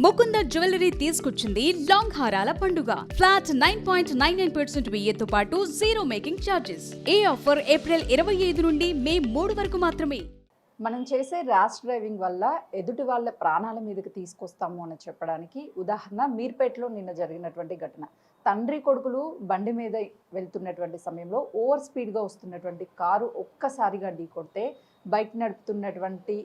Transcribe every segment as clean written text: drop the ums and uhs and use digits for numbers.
Mukunda jewellery తీసుకొచ్చింది long హారాల పండుగ. ఫ్లాట్ 9.99% వెయ్యితో పాటు జీరో మేకింగ్ ఛార్జెస్. ఈ ఆఫర్ ఏప్రిల్ 25 నుండి మే 3 వరకు మాత్రమే. మనం చేసే ర్యాష్ డ్రైవింగ్ వల్ల ఎదుటి వాళ్ళ ప్రాణాల మీదకి తీసుకొస్తాము అని చెప్పడానికి ఉదాహరణ మీర్పేటలో నిన్న జరిగినటువంటి ఘటన. తండ్రి కొడుకులు బండి మీద వెళ్తున్నటువంటి సమయంలో ఓవర్ స్పీడ్గా వస్తున్నటువంటి కారు ఒక్కసారిగా ఢీకొడితే బైక్ నడుపుతున్నటువంటి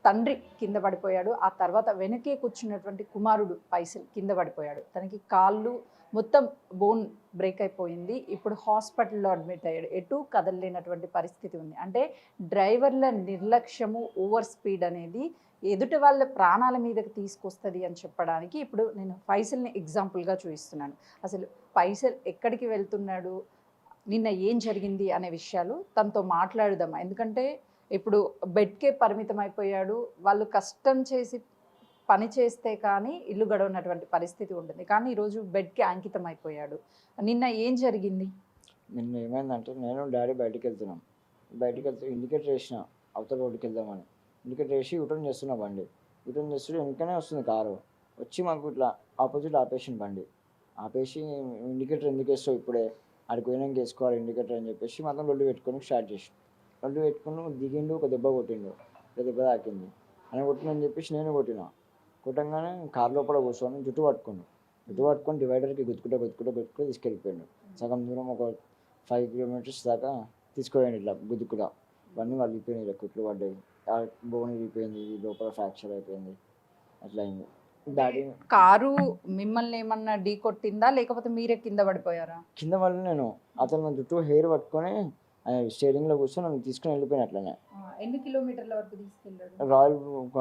తండ్రి కింద పడిపోయాడు. ఆ తర్వాత వెనకే కూర్చున్నటువంటి కుమారుడు పైసలు కింద పడిపోయాడు. తనకి కాళ్ళు మొత్తం బోన్ బ్రేక్ అయిపోయింది. ఇప్పుడు హాస్పిటల్లో అడ్మిట్ అయ్యాడు. ఎటు కదలలేనటువంటి పరిస్థితి ఉంది. అంటే డ్రైవర్ల నిర్లక్ష్యము, ఓవర్ స్పీడ్ అనేది ఎదుటి వాళ్ళ ప్రాణాల మీదకి తీసుకొస్తుంది అని చెప్పడానికి ఇప్పుడు నేను ఫైసల్ని ఎగ్జాంపుల్గా చూపిస్తున్నాను. అసలు ఫైసల్ ఎక్కడికి వెళ్తున్నాడు, నిన్న ఏం జరిగింది అనే విషయాలు తనతో మాట్లాడుదాం. ఎందుకంటే ఇప్పుడు బెడ్కే పరిమితం అయిపోయాడు. వాళ్ళు కష్టం చేసి పని చేస్తే కానీ ఇల్లు గడవనటువంటి పరిస్థితి ఉంటుంది. కానీ ఈరోజు బెడ్కి అంకితం అయిపోయాడు. నిన్న ఏం జరిగింది? నిన్న ఏమైందంటే నేను డాడీ బయటికి వెళ్తే ఇండికేటర్ వేసిన అవతల రోడ్డుకి వెళ్దామని. ఇండికేటర్ వేసి యూటర్న్ చేస్తున్నా బండి. యూటర్న్ చేస్తుంటే వెనుకనే వస్తుంది కారు. వచ్చి మాకు ఇట్లా ఆపోజిట్ ఆపేసిన బండి. ఆపేసి ఇండికేటర్ ఎందుకు వేస్తావు ఇప్పుడే, ఆడికి పోయినాక వేసుకోవాలి ఇండికేటర్ అని చెప్పేసి మాత్రం లొల్లు పెట్టుకొని స్టార్ట్ చేసి లొల్లు పెట్టుకుని దిగిండు, ఒక దెబ్బ కొట్టిండు, ఒక దెబ్బ తాకింది. అని కొట్టినని చెప్పేసి నేను కొట్టిన. కొట్టంగానే కారు లోపల కూర్చొని జుట్టు పట్టుకొని డివైడర్కి గుద్దుకుంటూ తీసుకెళ్ళిపోయాడు. సగం దూరం ఒక 5 కిలోమీటర్స్ దాకా తీసుకుపోయాడు. ఇట్లా గుద్దుకుడా ఇవన్నీ వలిగిపోయినాయి, ఇలా కుట్లు పడ్డాయి, బోన్ విరిగిపోయింది, లోపల ఫ్రాక్చర్ అయిపోయింది. అట్లా అయింది. డాడీ కారు మిమ్మల్ని ఏమన్నా ఢీ కొట్టిందా లేకపోతే మీరే కింద పడిపోయారా? కింద పడి నేను అతను నా జుట్టు హెయిర్ పట్టుకొని స్టీరింగ్లో కూర్చొని నన్ను తీసుకుని వెళ్ళిపోయిన. అట్లనే ఎన్ని కిలోమీటర్ల వరకు తీసుకెళ్ళాడు? రాయల్ ఒక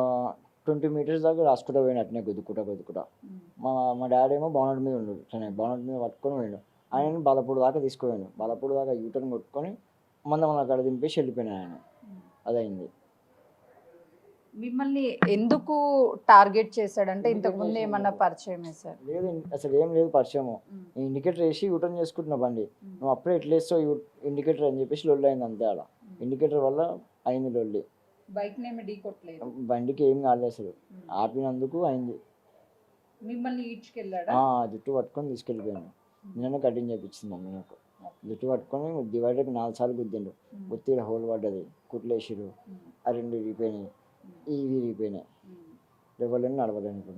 20 మీటర్స్ దాకా రాసుకుంటూ పోయిన అట్నే గుద్దుకుంటా. మా డాడీ ఏమో బానట్ మీద ఉండు, అట్లనే బానట్ మీద పట్టుకొని పోయాడు. ఆయన బాలపూడి దాకా తీసుకుపోయాడు. బాలపూడి దాకా యూటర్న్ కొట్టుకొని మన అక్కడ దింపేసి వెళ్ళిపోయినా ఆయన. అదైంది. మిమ్మల్ని ఎందుకు టార్గెట్ చేశాడంటే ఇంతకు ముందు ఏమన్నా పరిచయం వేశారు? లేదు, అసలు ఏం లేదు పరిచయము. ఇండికేటర్ వేసి యూటర్న్ చేసుకుంటున్నా బండి. నువ్వు అప్పుడే ఎట్లా వేస్తావు ఇండికేటర్ అని చెప్పేసి లొల్లి అయింది అంతే. అలా ఇండికేటర్ వల్ల అయింది లొల్లి. బైక్ నేమ్ ఢీ కొట్టలేదు, బండికి ఏం కాలేదు, అసలు ఆపినందుకు అయింది. మిమ్మల్ని ఈడ్చుకెళ్ళాడా? జుట్టు పట్టుకొని తీసుకెళ్ళిపోయాను. నిన్న కటింగ్ చేయించింది మమ్మీ నాకు. జుట్టు పట్టుకొని డివైడర్కి 4 సార్లు గుద్దిండు. గుత్తి హోల్ పడ్డది, కుట్లు వేసిరు, ఆ 2 విరిగిపోయినాయి, ఇవి విరిగిపోయినాయి. ఎవరైనా నడవలేను. ఇప్పుడు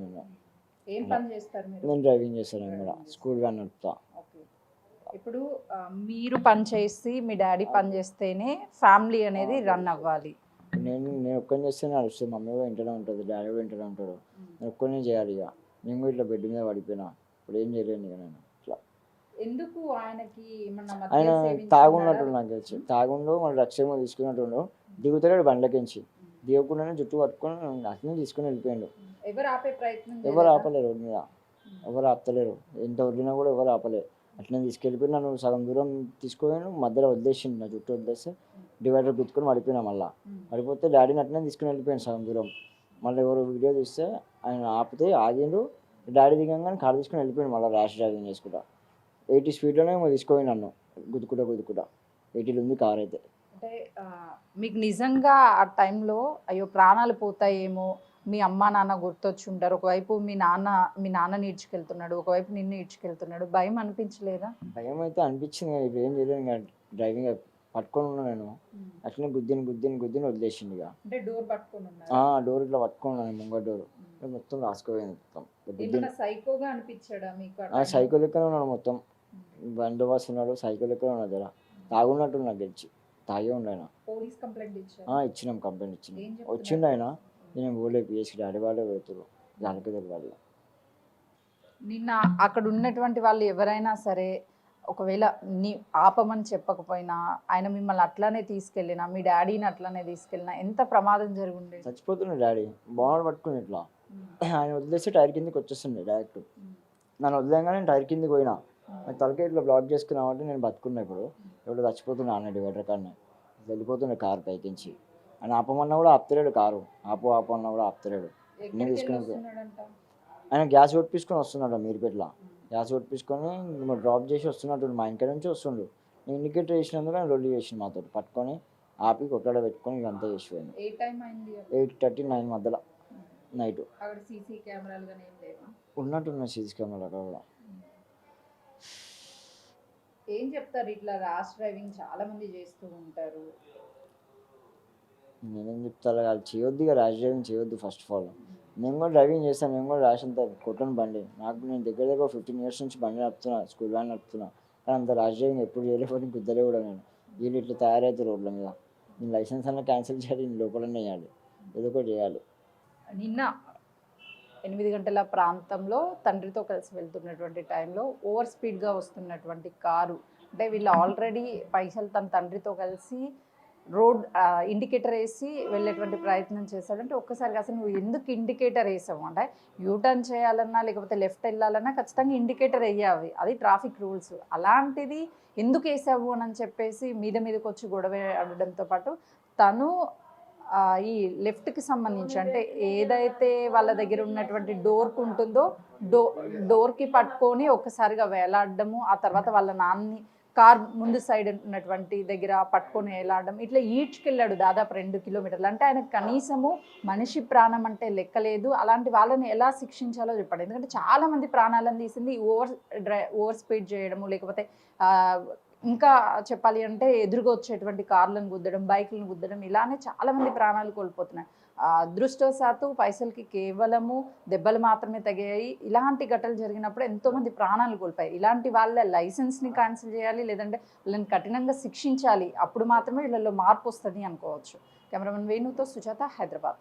ఏం పని చేస్తారు మీరు? నేను డ్రైవింగ్ చేస్తాను కూడా, స్కూల్ వ్యాన్ నడుపుతా. ఇప్పుడు మీరు పని చేసి మీ డాడీ పని చేస్తేనే ఫ్యామిలీ అనేది రన్ అవ్వాలి. నేను ఒక్కరిని చేస్తేనే నడుస్తుంది. మమ్మీ కూడా ఇంటనే ఉంటుంది, డాడీ కూడా ఇంటనే ఉంటాడు. నేను ఒక్కరినే చేయాలి. ఇక నేను కూడా ఇట్లా బెడ్ మీద పడిపోయినా. ఇప్పుడు ఏం చేయలేను ఇక నేను. ఇట్లా ఎందుకు ఆయనకి ఆయన తాగున్నట్టు నాకు తెలిసి, తాగుండు మన రక్షేమో తీసుకున్నట్టుండు. దిగుతాడు బండ్లకించి, దిగకుండానే జుట్టు పట్టుకొని అట్లనే తీసుకుని వెళ్ళిపోయాడు. ఎవరు ఆపలేరు రోడ్డు మీద, ఎవరు ఆపలేరు. ఎంత వదిలినా కూడా ఎవరు ఆపలేరు. అట్లనే తీసుకెళ్ళిపోయి నన్ను సగం దూరం తీసుకుపోయాను. మధ్యలో వదిలేసిండు, నా జుట్టు వదిలేస్తే డివైడర్ గుర్తుకొని పడిపోయినా. మళ్ళీ పడిపోతే డాడీని అట్లనే తీసుకుని వెళ్ళిపోయాను సగం దూరం. మళ్ళీ ఎవరు వీడియో తీస్తే ఆయన ఆపితే ఆగిండు. డాడీ దిగంగానే కారు తీసుకుని వెళ్ళిపోయాడు. మళ్ళీ ర్యాష్ డ్రైవింగ్ చేసుకుంటా 80 స్పీడ్లోనే తీసుకుపోయి నన్ను గుద్దుకుంటా 80లో ఉంది కార్ అయితే. అంటే మీకు నిజంగా ఆ టైంలో అయ్యో ప్రాణాలు పోతాయేమో, మీ అమ్మ నాన్న గుర్తొచ్చి ఉంటారు, ఒకవైపు మీ నాన్నని ఈడ్చుకెళ్తున్నాడు, ఒకవైపు నిన్ను ఈడ్చుకెళ్తున్నాడు, భయం అనిపించలేదా? భయం అయితే అనిపించింది. ఇప్పుడు ఏం చేయలేదు. ఇంకా డ్రైవింగ్ పట్టుకొని ఉన్నా నేను. అట్లనే గుద్దిని వదిలేసింది. ఇక అంటే డోర్ పట్టుకొని డోర్ ఇట్లా పట్టుకొని ఉన్నాను, ముంగ డోర్ మొత్తం రాసుకుపోయింది. మొత్తం సైకోగా అనిపించాడా మీకు? సైకో లెక్కనే ఉన్నాడు మొత్తం. బందోబస్తు ఉన్నాడు, సైకో లెక్కనే ఉన్నాడు. జర తాగున్నట్టు నాకు గెలిచి తాగే ఉండు ఆయన. పోలీస్ కంప్లైంట్ ఇచ్చినాం, కంప్లైంట్ ఇచ్చినాం. వచ్చిండు ఆయన. నేను పోలే, పిఎస్కి డాడీ వాళ్ళే పోతున్నారు, దానికి తెలియాలి. నిన్న అక్కడ ఉన్నటువంటి వాళ్ళు ఎవరైనా సరే ఒకవేళ నీ ఆపమని చెప్పకపోయినా ఆయన మిమ్మల్ని అట్లానే తీసుకెళ్ళినా, మీ డాడీని అట్లానే తీసుకెళ్ళినా ఎంత ప్రమాదం జరుగుండే? చచ్చిపోతున్నాడు డాడీ. బాగున్నాడు పట్టుకుని ఇట్లా. ఆయన వదిలేస్తే టైర్ కిందకి వచ్చేస్తుండే డైరెక్ట్. నన్ను వదిలేగానే నేను టైర్ కిందకి పోయినా. తలకే ఇట్లా బ్లాక్ చేసుకున్నామంటే నేను బతుకున్నా. ఇప్పుడు చచ్చిపోతున్నా అన్న డివైడర్ కానీ వెళ్ళిపోతుండే కారు పైకించి. ఆయన ఆపమన్నా కూడా ఆపుతలేడు, కారు ఆపు అన్నా కూడా ఆపుతలేడు. నేను తీసుకుని ఆయన గ్యాస్ కొట్టించుకొని వస్తున్నాడు మీరుపేటలో. గ్యాస్ కొట్టించుకొని డ్రాప్ చేసి వస్తున్నట్టు మా ఇంటి నుంచి వస్తుండు. నేను ఇండికేటర్ వేసినందుకు ఆయన రొల్లి చేసిండు మాతో. పట్టుకొని ఆపి కొట్లాడ పెట్టుకొని ఇదంతా చేసిపోయింది. 8:30 9 మధ్యలో నైట్ అక్కడ సీసీ కెమెరాలు కానీ ఏం లేవా? ఉన్నట్టున్న సీసీ కెమెరా అక్కడ కూడా. ఏం చెప్తారు, ఇట్లా ర్యాష్ డ్రైవింగ్ చాలా మంది చేస్తూ ఉంటారు. నేనేం చెప్తాను, వాళ్ళు చేయొద్దు, ఇక ర్యాష్ డ్రైవింగ్ చేయొద్దు ఫస్ట్ ఆఫ్ ఆల్. నేను కూడా డ్రైవింగ్ చేస్తాను, నేను కూడా ర్యాష్ అంతా కొట్టను బండి. నేను దగ్గర 15 years నుంచి బండి నడుపుతున్నా, స్కూల్ వ్యాన్ నడుపుతున్నా. కానీ అంత ర్యాష్ డ్రైవింగ్ ఎప్పుడు చేయలేకపోతే గుద్దలే కూడా నేను. వీళ్ళు ఇట్లా తయారైతే రోడ్ల మీద నేను లైసెన్స్ అన్న క్యాన్సిల్ చేయాలి, నేను లోపలనే వేయాలి, ఏదో ఒకటి చేయాలి. నిన్న 8 గంటల ప్రాంతంలో తండ్రితో కలిసి వెళ్తున్నటువంటి టైంలో ఓవర్ స్పీడ్గా వస్తున్నటువంటి కారు, అంటే వీళ్ళు ఆల్రెడీ పైసలు తన తండ్రితో కలిసి రోడ్ ఇండికేటర్ వేసి వెళ్ళేటువంటి ప్రయత్నం చేశాడంటే ఒక్కసారిగా అసలు నువ్వు ఎందుకు ఇండికేటర్ వేసావు అంటే యూటర్న్ చేయాలన్నా లేకపోతే లెఫ్ట్ వెళ్ళాలన్నా ఖచ్చితంగా ఇండికేటర్ వేయాలి, అది ట్రాఫిక్ రూల్స్. అలాంటిది ఎందుకు వేసావు అని చెప్పేసి మీదకి వచ్చి గొడవ ఆడడంతో పాటు తను ఈ లెఫ్ట్కి సంబంధించి అంటే ఏదైతే వాళ్ళ దగ్గర ఉన్నటువంటి డోర్కు ఉంటుందో డోర్కి పట్టుకొని ఒక్కసారిగా వేలాడడము, ఆ తర్వాత వాళ్ళ నాన్నని కార్ ముందు సైడ్ ఉన్నటువంటి దగ్గర పట్టుకొని వేలాడడం, ఇట్లా ఈడ్చుకెళ్ళాడు దాదాపు 2 kilometers. అంటే ఆయనకు కనీసము మనిషి ప్రాణం అంటే లెక్కలేదు. అలాంటి వాళ్ళని ఎలా శిక్షించాలో చెప్పండి. ఎందుకంటే చాలామంది ప్రాణాలను తీసింది ఓవర్ స్పీడ్ చేయడము, లేకపోతే ఇంకా చెప్పాలి అంటే ఎదురుగా వచ్చేటువంటి కార్లను గుద్దడం, బైకులను గుద్దడం, ఇలానే చాలామంది ప్రాణాలు కోల్పోతున్నాయి. అదృష్టవశాత్తు పైసలకి కేవలము దెబ్బలు మాత్రమే తగ్గాయి. ఇలాంటి ఘటనలు జరిగినప్పుడు ఎంతోమంది ప్రాణాలు కోల్పోయాయి. ఇలాంటి వాళ్ళ లైసెన్స్ని క్యాన్సిల్ చేయాలి, లేదంటే వాళ్ళని కఠినంగా శిక్షించాలి. అప్పుడు మాత్రమే వీళ్ళలో మార్పు వస్తుంది అనుకోవచ్చు. కెమెరామెన్ వేణుతో సుజాత, హైదరాబాద్.